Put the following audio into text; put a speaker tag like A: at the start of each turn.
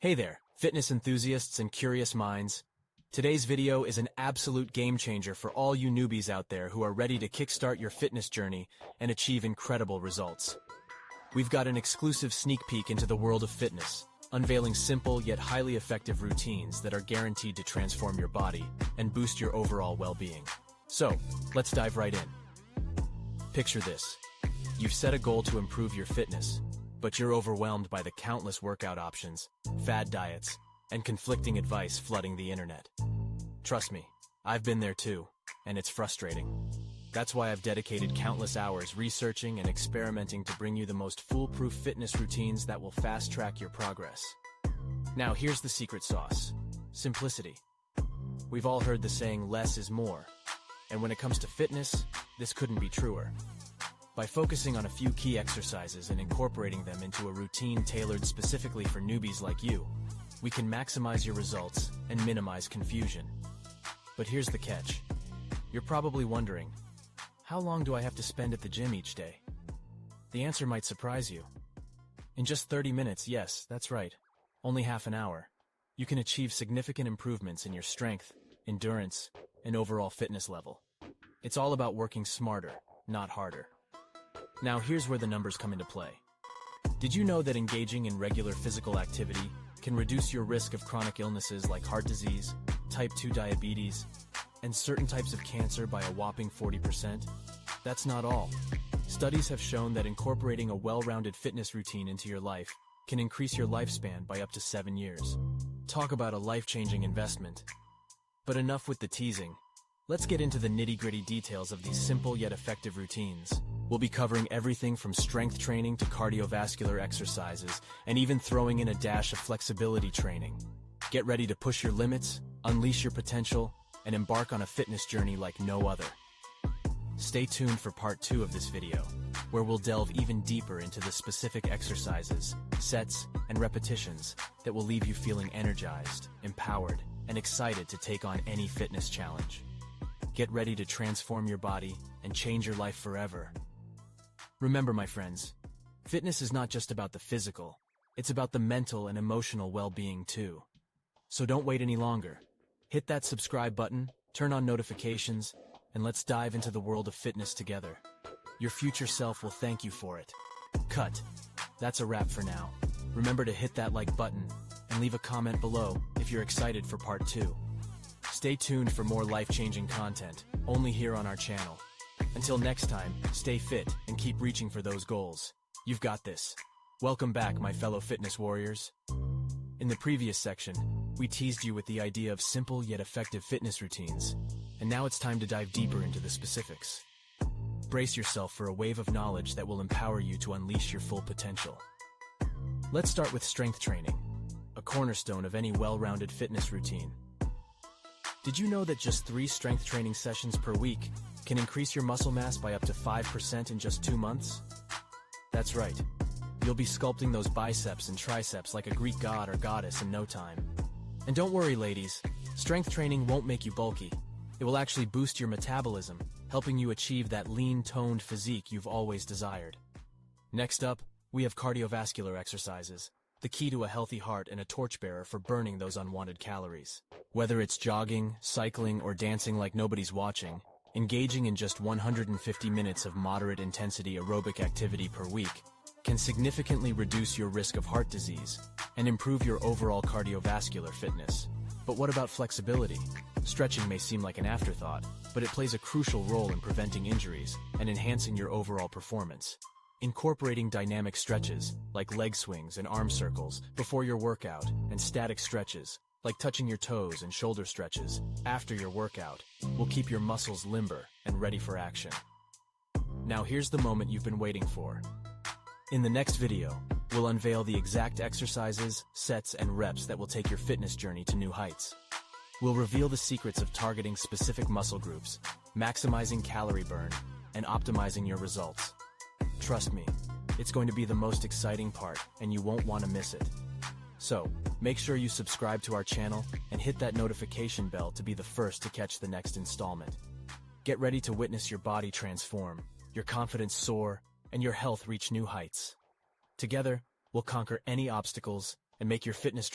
A: Hey there, fitness enthusiasts and curious minds. Today's video is an absolute game changer for all you newbies out there who are ready to kickstart your fitness journey and achieve incredible results. We've got an exclusive sneak peek into the world of fitness, unveiling simple yet highly effective routines that are guaranteed to transform your body and boost your overall well-being. So, let's dive right in. Picture this. You've set a goal to improve your fitness, but you're overwhelmed by the countless workout options, fad diets, and conflicting advice flooding the internet. Trust me, I've been there too, and it's frustrating. That's why I've dedicated countless hours researching and experimenting to bring you the most foolproof fitness routines that will fast-track your progress. Now here's the secret sauce: simplicity. We've all heard the saying, less is more. And when it comes to fitness, this couldn't be truer. By focusing on a few key exercises and incorporating them into a routine tailored specifically for newbies like you, we can maximize your results and minimize confusion. But here's the catch. You're probably wondering, how long do I have to spend at the gym each day? The answer might surprise you. In just 30 minutes, yes, that's right, only half an hour, you can achieve significant improvements in your strength, endurance, and overall fitness level. It's all about working smarter, not harder. Now here's where the numbers come into play. Did you know that engaging in regular physical activity can reduce your risk of chronic illnesses like heart disease, type 2 diabetes, and certain types of cancer by a whopping 40%? That's not all. Studies have shown that incorporating a well-rounded fitness routine into your life can increase your lifespan by up to 7 years. Talk about a life-changing investment. But enough with the teasing. Let's get into the nitty-gritty details of these simple yet effective routines. We'll be covering everything from strength training to cardiovascular exercises, and even throwing in a dash of flexibility training. Get ready to push your limits, unleash your potential, and embark on a fitness journey like no other. Stay tuned for part 2 of this video, where we'll delve even deeper into the specific exercises, sets, and repetitions that will leave you feeling energized, empowered, and excited to take on any fitness challenge. Get ready to transform your body and change your life forever. Remember, my friends, fitness is not just about the physical, it's about the mental and emotional well-being too. So don't wait any longer. Hit that subscribe button, turn on notifications, and let's dive into the world of fitness together. Your future self will thank you for it. Cut. That's a wrap for now. Remember to hit that like button and leave a comment below if you're excited for part 2. Stay tuned for more life-changing content, only here on our channel. Until next time, stay fit and keep reaching for those goals. You've got this. Welcome back, my fellow fitness warriors. In the previous section, we teased you with the idea of simple yet effective fitness routines, and now it's time to dive deeper into the specifics. Brace yourself for a wave of knowledge that will empower you to unleash your full potential. Let's start with strength training, a cornerstone of any well-rounded fitness routine. Did you know that just 3 strength training sessions per week can increase your muscle mass by up to 5% in just 2 months? That's right. You'll be sculpting those biceps and triceps like a Greek god or goddess in no time. And don't worry, ladies, strength training won't make you bulky. It will actually boost your metabolism, helping you achieve that lean, toned physique you've always desired. Next up, we have cardiovascular exercises, the key to a healthy heart and a torchbearer for burning those unwanted calories. Whether it's jogging, cycling, or dancing like nobody's watching, engaging in just 150 minutes of moderate-intensity aerobic activity per week can significantly reduce your risk of heart disease and improve your overall cardiovascular fitness. But what about flexibility? Stretching may seem like an afterthought, but it plays a crucial role in preventing injuries and enhancing your overall performance. Incorporating dynamic stretches, like leg swings and arm circles, before your workout, and static stretches, like touching your toes and shoulder stretches, after your workout, will keep your muscles limber and ready for action. Now here's the moment you've been waiting for. In the next video, we'll unveil the exact exercises, sets, and reps that will take your fitness journey to new heights. We'll reveal the secrets of targeting specific muscle groups, maximizing calorie burn, and optimizing your results. Trust me, it's going to be the most exciting part, and you won't want to miss it. So, make sure you subscribe to our channel and hit that notification bell to be the first to catch the next installment. Get ready to witness your body transform, your confidence soar, and your health reach new heights. Together, we'll conquer any obstacles and make your fitness